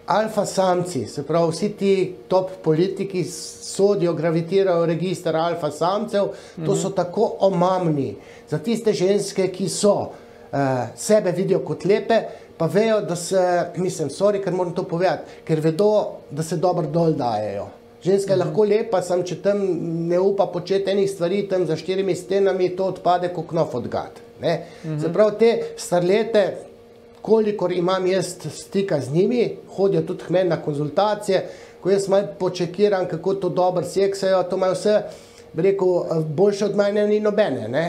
alfa samci, se pravi vsi ti top politiki sodijo, gravitirajo v register alfa samcev, to so tako omamni za tiste ženske, ki so sebe vidijo kot lepe, pa vejo, da se, mislim, sorry, ker moram to povedati, ker vedo, da se dobro dol dajejo. Ženska je lahko lepa, sam če tam ne upa početi enih stvari, tam za 4 stenami to odpade kot knof od gat. Se pravi, te starlete, kolikor imam jaz stika z njimi, hodijo tudi k meni na konzultacije, ko jaz malo počekiram, kako to dobro seksajo, to imajo vse, bi rekel, boljše od mene ni nobene, ne?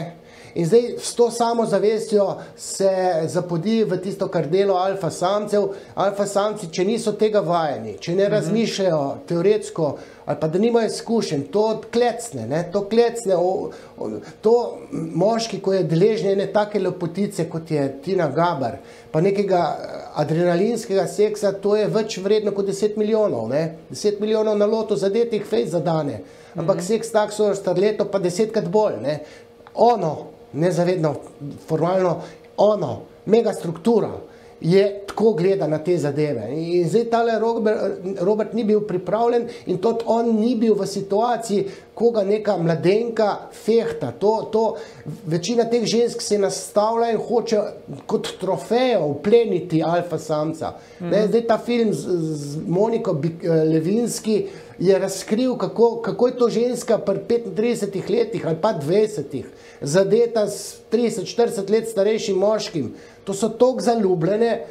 In zdaj s to samozavestjo se zapodi v tisto kardelo alfa samcev. Alfa samci, če niso tega vajeni, če ne razmišljajo teoretsko, ali pa da nimajo izkušenj, to klecne, ne? To klecne, to moški, ko je deležen ene take lepotice, kot je Tina Gaber, pa nekega adrenalinskega seksa, to je več vredno kot 10 milijonov, ne? 10 milijonov na loto zadetih fejs zadane, ampak seks takso starleto pa 10krat bolj, ne? Ono, nezavedno, formalno, ono, mega struktura je tako gleda na te zadeve. In zdaj tale Robert ni bil pripravljen in tudi on ni bil v situaciji, ko ga neka mladenka fehta. Večina teh žensk se nastavlja in hoče kot trofejo upleniti alfa samca. Zdaj ta film z Moniko Levinski je razkril, kako je to ženska pri 35 letih ali pa 20, zadeta s 30-40 let starejšim moškim. To so toliko zaljubljene,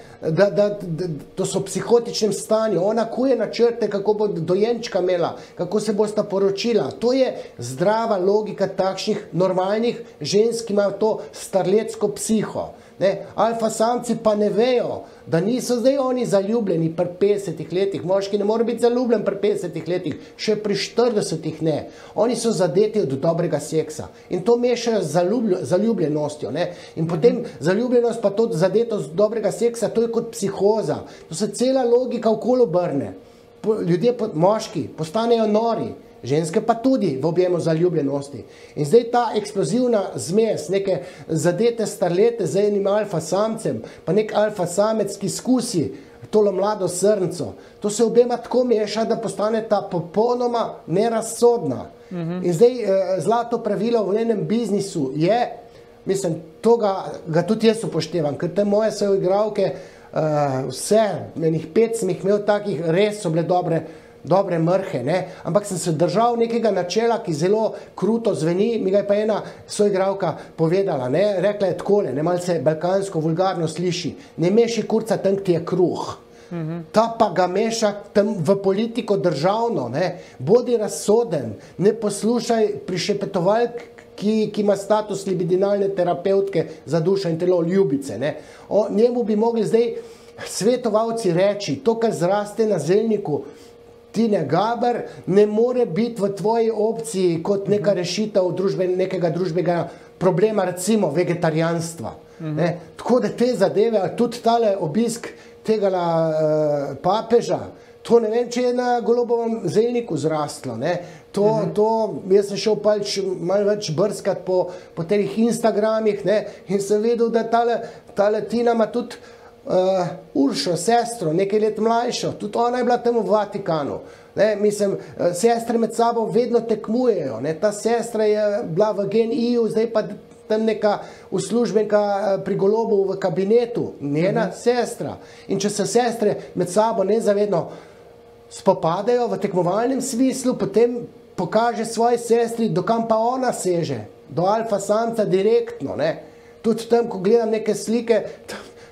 to so v psihotičnem stanju. Ona kuje načrte, kako bo dojenčka imela, kako se bosta poročila. To je zdrava logika takšnih normalnih žensk, ki imajo to starletsko psiho. Alfa samci pa ne vejo, da niso zdaj oni zaljubljeni pri 50 letih. Moški ne more biti zaljubljen pri 50 letih, še pri 40 ne. Oni so zadeti od dobrega seksa in to mešajo z zaljubljenostjo. In potem zaljubljenost pa to zadetost dobrega seksa, to je kot psihoza. To se cela logika okoli obrne. Ljudje, moški, postanejo nori. Ženske pa tudi v objemu zaljubljenosti. In zdaj ta eksplozivna zmes, neke zadete starlete z enim alfa samcem, pa nek alfa samec, ki skusi tolo mlado srnco, to se objema tako meša, da postane ta popolnoma nerazsodna. In zdaj zlato pravilo v enem biznisu je, mislim, to ga tudi jaz upoštevam, ker te moje soigralke, vse, enih 5 sem jih imel takih, res so bile dobre mrhe, ampak sem se držal nekega načela, ki zelo kruto zveni, mi ga je pa ena soigralka povedala, rekla je takole, malce balkansko, vulgarno sliši, ne meši kurca tam, ti je kruh. Ta pa ga meša tam v politiko državno, bodi razsoden, ne poslušaj prišepetovalk, ki ima status libidinalne terapeutke za dušo in telo, ljubice. Njemu bi mogli zdaj svetovalci reči, to, kar zraste na zelniku Tine Gaber, ne more biti v tvoji opciji kot neka rešitev nekega družbenega problema, recimo vegetarijanstva. Tako da te zadeve, ali tudi tale obisk tega papeža, to ne vem, če je na Golobovem zelniku zrastlo. Jaz sem šel pač malo več brskati po teh Instagramih in sem vedel, da tale Tina ima tudi Uršo, sestro, nekaj let mlajšo, tudi ona je bila tam v Vatikanu. Mislim, sestre med sabo vedno tekmujejo. Ta sestra je bila v GNI-ju, zdaj pa tam neka uslužbenka pri Golobu v kabinetu, njena sestra. In če se sestre med sabo nezavedno spopadajo v tekmovalnem smislu, potem pokaže svoji sestri, dokam pa ona seže, do alfa samca direktno. Tudi tam, ko gledam neke slike,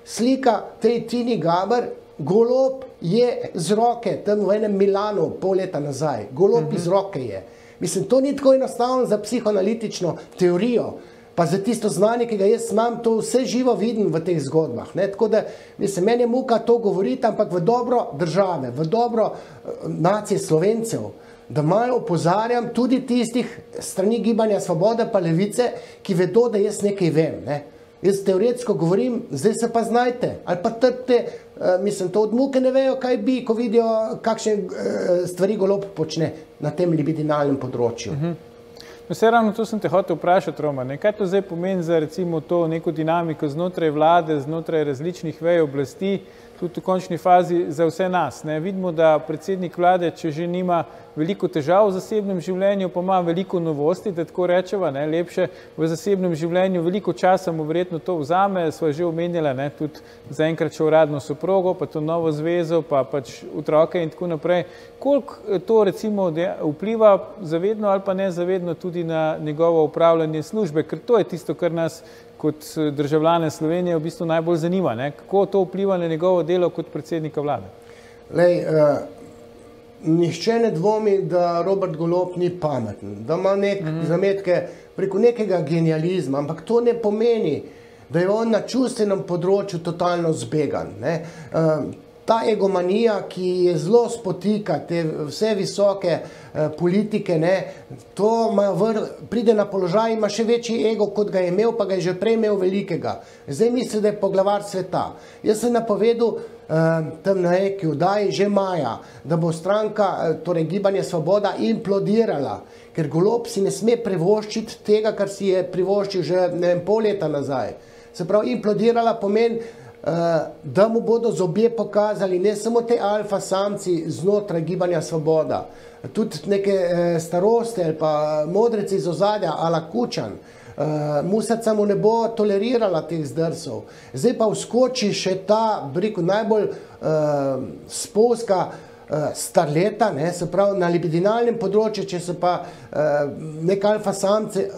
slika tej Tini Gaber, Golob je z roke, tam v enem Milanu pol leta nazaj. Golob iz roke je. Mislim, to ni tako enostavno za psihoanalitično teorijo, pa za tisto znanje, ki ga jaz imam, to vse živo vidim v teh zgodbah. Tako da, mislim, meni je muka to govoriti, ampak v dobro države, v dobro nacije Slovencev, da malo opozarjam tudi tistih strani Gibanja Svobode pa Levice, ki vedo, da jaz nekaj vem. Jaz teoretsko govorim, zdaj se pa znajte, ali pa trpite, mislim, to od muke ne vejo, kaj bi, ko vidijo, kakšne stvari Golob počne na tem libidinalnem področju. Vse ravno to sem te hotel vprašati, Roman, kaj to zdaj pomeni za recimo to neko dinamiko znotraj vlade, znotraj različnih vej oblasti, tudi v končni fazi za vse nas. Ne. Vidimo, da predsednik vlade, če že nima veliko težav v zasebnem življenju, pa ima veliko novosti, da tako rečeva, ne, lepše v zasebnem življenju, veliko časa mu verjetno to vzame, sva že omenjala, ne, tudi zaenkrat še uradno soprogo, pa to novo zvezo, pa pač otroke in tako naprej. Koliko to recimo vpliva zavedno ali pa nezavedno tudi na njegovo upravljanje službe, ker to je tisto, kar nas kot državljane Slovenije v bistvu najbolj zanima, ne? Kako to vpliva na njegovo delo kot predsednika vlade? Lej, nihče ne dvomi, da Robert Golob ni pameten, da ima zametke preko nekega genializma, ampak to ne pomeni, da je on na čustvenem področju totalno zbegan. Ne? Ta egomanija, ki je zelo spotika te vse visoke politike, ne, to pride na položaj, ima še večji ego, kot ga je imel, pa ga je že prej imel velikega. Zdaj misli, da je poglavar sveta. Jaz sem napovedal tam na neki vdaji že maja, da bo stranka, torej Gibanje Svoboda, implodirala, ker Golob si ne sme privoščiti tega, kar si je privoščil že pol leta nazaj. Se pravi, implodirala pomeni, da mu bodo zobje pokazali ne samo te alfa samci znotraj Gibanja Svoboda, tudi neke staroste ali pa modreci iz ozadja, ala Kučan. Musaca mu ne bo tolerirala teh zdrsov. Zdaj pa vskoči še ta, rekel, najbolj spolska starleta, ne, se pravi na libidinalnem področju, če se pa nek alfa samce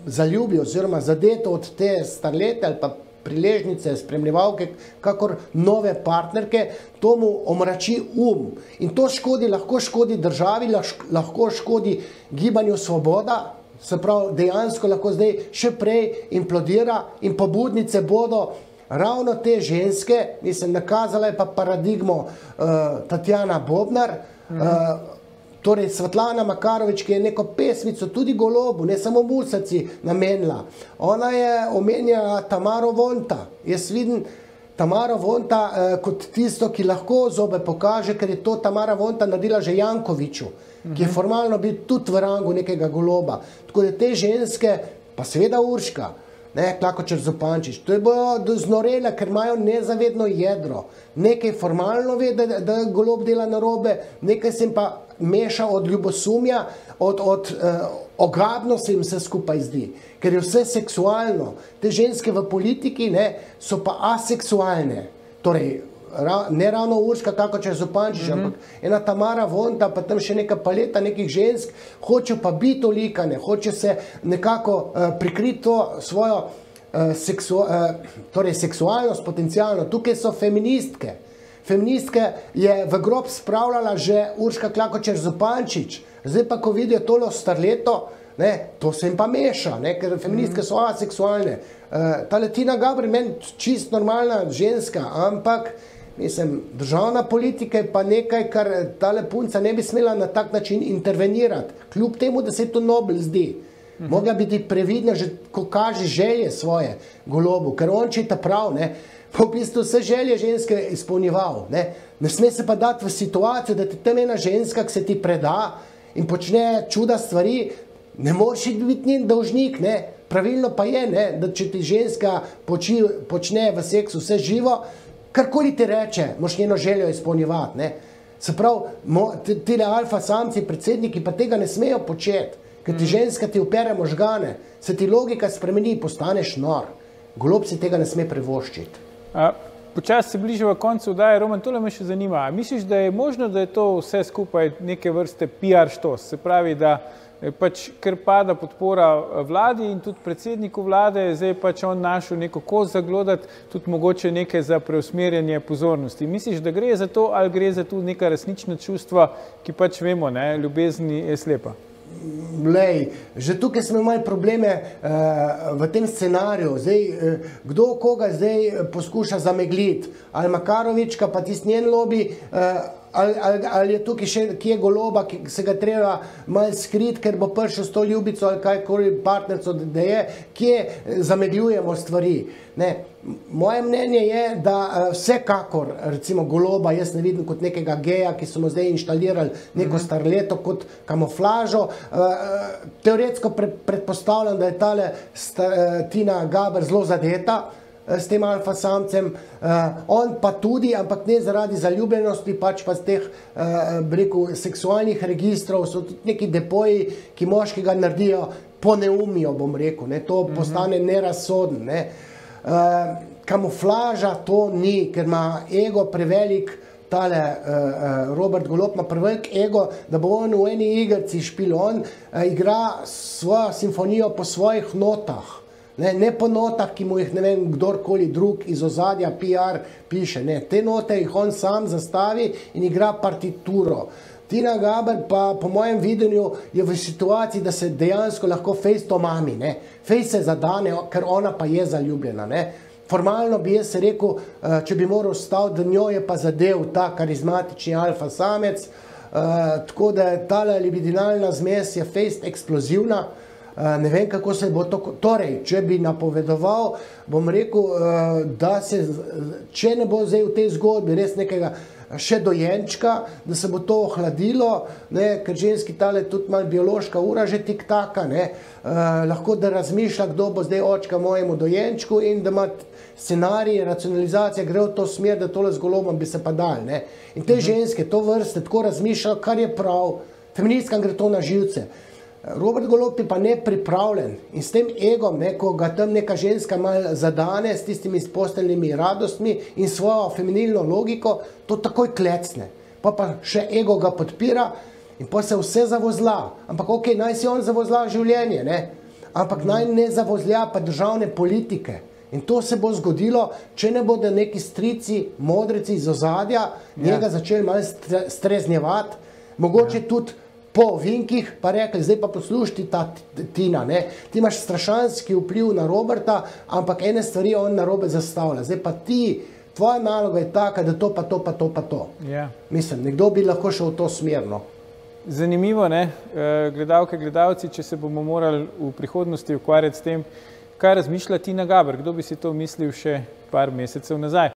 zaljubi oziroma zadeto od te starlete ali pa priležnice, spremljevalke, kakor nove partnerke, to mu omrači In to lahko škodi državi, lahko škodi Gibanju Svoboda, se pravi, dejansko lahko zdaj še prej implodira in pobudnice bodo ravno te ženske, mislim, nakazala je pa paradigmo Tatjana Bobnar, torej Svetlana Makarovič, ki je neko pesmico tudi Golobu, ne samo Musaci, namenila. Ona je omenjala Tamaro Vonta. Jaz vidim Tamaro Vonta kot tisto, ki lahko zobe pokaže, ker je to Tamara Vonta naredila že Jankoviču, ki je formalno bil tudi v rangu nekega Goloba. Tako da te ženske, pa seveda Urška, Klakočar Zupančič, to je bojo znorele, ker imajo nezavedno jedro. Nekaj formalno ve, da Golob dela narobe, nekaj se jim pa meša od ljubosumja, od ogabno se jim vse skupaj zdi, ker je vse seksualno. Te ženske v politiki so pa aseksualne, torej ne ravno Urška, Klakočar Zupančič, ampak ena Tamara Vonta, pa tam še neka paleta nekih žensk, hoče pa biti olikane, hoče se nekako prikriti to svojo seksualnost potencialno. Tukaj so feministke. Feministke je v grob spravljala že Urška Klakočar Zupančič. Zdaj pa, ko vidijo tolo starleto, to se jim pa meša, ker feministke so aseksualne. Tale Tina Gabriel, meni čist normalna ženska, ampak mislim, državna politika je pa nekaj, kar tale punca ne bi smela na tak način intervenirati, kljub temu, da se to Nobel zdi. Mogla biti previdna, že ko kaže želje svoje Golobu, ker on čita prav, pa v bistvu vse želje ženske izpolnjeval. Ne sme se pa dati v situacijo, da ti tam ena ženska, ki se ti preda in počne čuda stvari, ne moreš biti njen dolžnik, Pravilno pa je, da če ti ženska počne v seksu vse živo, karkoli ti reče, moš njeno željo izpolnjevati. Se pravi, tile alfa samci, predsedniki pa tega ne smejo početi, ker ti ženska ti opere možgane, se ti logika spremeni, postaneš nor. Golob si tega ne sme privoščiti. Počasi se bližava koncu vdaje. Roman, tole me še zanima. Misliš, da je možno, da je to vse skupaj neke vrste PR štos? Se pravi, da pač, ker pada podpora vladi in tudi predsedniku vlade, zdaj pač on našel neko kost zaglodati, tudi mogoče nekaj za preusmerjanje pozornosti. Misliš, da gre za to ali gre za tu neka resnična čustva, ki pač vemo, ljubezni je slepa? Lej, že tukaj smo imeli probleme v tem scenariju. Zdaj, kdo koga zdaj poskuša zamegliti? Ali Makarovička, pa tisti njen lobby, ali je tukaj še kje Goloba, ki se ga treba malo skriti, ker bo prišel s to ljubico ali kajkoli partnerco, da je, kje zamegljujemo stvari. Moje mnenje je, da vsekakor, recimo Goloba, jaz ne vidim kot nekega geja, ki so mu zdaj inštalirali neko starleto kot kamuflažo. Teoretsko predpostavljam, da je tale Tina Gaber zelo zadeta s tem alfa samcem, on pa tudi, ampak ne zaradi zaljubljenosti, pač pa z teh, seksualnih registrov, so tudi neki depoji, ki moškega naredijo, poneumijo, bom rekel, ne, to postane nerazsoden, ne. Kamuflaža to ni, ker ima ego prevelik, tale Robert Golob ima prevelik ego, da bo on v eni igrici špil, on igra svojo simfonijo po svojih notah, ne po notah, ki mu jih ne vem kdorkoli drug iz ozadja PR piše, ne, te note jih on sam zastavi in igra partituro. Tina Gaber pa po mojem videnju je v situaciji, da se dejansko lahko fejst omami, ne, fejst se zadane, ker ona pa je zaljubljena, ne. Formalno bi jaz rekel, če bi moral staviti, da njo je pa zadev ta karizmatični alfa samec, tako da tale libidinalna zmes je fejst eksplozivna, ne vem, kako se bo to, torej, če bi napovedoval, bom rekel, da se, če ne bo zdaj v tej zgodbi res nekega še dojenčka, da se bo to ohladilo, ne, ker ženski tale tudi malo biološka ura že tik-taka, ne, lahko da razmišlja, kdo bo zdaj očka mojemu dojenčku in da ima scenarij, racionalizacija gre v to smer, da tole z Golobom bi se pa dal, ne. In te ženske, to vrste, tako razmišljajo, kar je prav, feministkam gre to na živce. Robert Golob je pa nepripravljen in s tem egom, ne, ko ga tam neka ženska malo zadane s tistimi posteljnimi radostmi in svojo feminilno logiko, to takoj klecne. Pa še ego ga podpira in pa se vse zavozla. Ampak ok, naj si on zavozla življenje, ne, ampak naj ne zavozlja pa državne politike. In to se bo zgodilo, če ne bodo neki strici, modrici iz ozadja njega začeli malo streznjevati, mogoče tudi po ovinkih, pa rekli, zdaj pa poslušaj ta Tina, ne, ti imaš strašanski vpliv na Roberta, ampak ene stvari on narobe zastavlja. Zdaj pa ti, tvoja naloga je taka, da to pa to pa to pa to. Ja. Mislim, nekdo bi lahko šel v to smerno. Zanimivo, ne, gledalke, gledalci, če se bomo morali v prihodnosti ukvarjati s tem, kaj razmišlja Tina Gaber, kdo bi si to mislil še par mesecev nazaj.